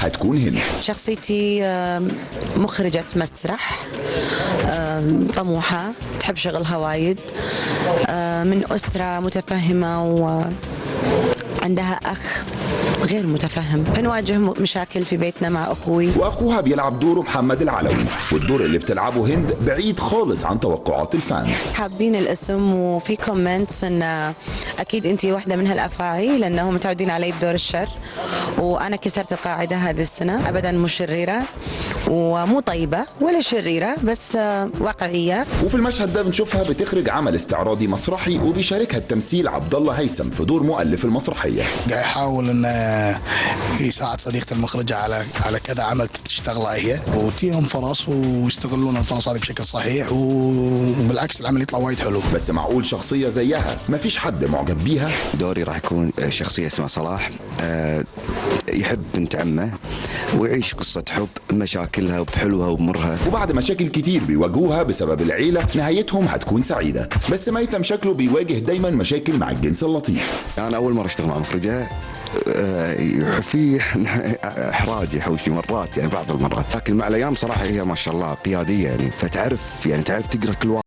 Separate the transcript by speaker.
Speaker 1: هتكون هند.
Speaker 2: شخصيتي مخرجة مسرح، طموحة، تحب شغلها وايد، من أسرة متفهمة وعندها أخ غير متفهم، فنواجه مشاكل في بيتنا مع أخوي.
Speaker 1: وأخوها بيلعب دوره محمد العلوي، والدور اللي بتلعبه هند بعيد خالص عن توقعات الفانز.
Speaker 2: حابين الاسم، وفي كومنتس ان اكيد انت واحده من هالافاعي لانهم متعودين علي بدور الشر، وانا كسرت القاعده هذه السنه، ابدا مو شريره ومو طيبه ولا شريره، بس واقعيه.
Speaker 1: وفي المشهد ده بنشوفها بتخرج عمل استعراضي مسرحي، وبيشاركها التمثيل عبد الله هيثم في دور مؤلف المسرحيه.
Speaker 3: قاعد يحاول انه يساعد صديقته المخرجه على كذا عمل تشتغله هي، وتيهم فرص ويستغلون الفرص هذه بشكل صحيح، وبالعكس العمل يطلع وايد حلو.
Speaker 1: بس معقول شخصيه زيها ما فيش حد معجب بيها؟
Speaker 4: دوري راح يكون شخصيه اسمها صلاح، يحب بنت عمه ويعيش قصه حب، مشاكلها وبحلوها ومرها.
Speaker 1: وبعد مشاكل كتير بيواجهوها بسبب العيله، نهايتهم هتكون سعيده. بس ميثم شكله بيواجه دايما مشاكل مع الجنس اللطيف.
Speaker 4: انا اول مره اشتغل مع مخرجه، في احراج يحوشي مرات، يعني بعض المرات، لكن مع الايام صراحه هي ما شاء الله قياديه، يعني فتعرف يعني تعرف تقرا كل واحد.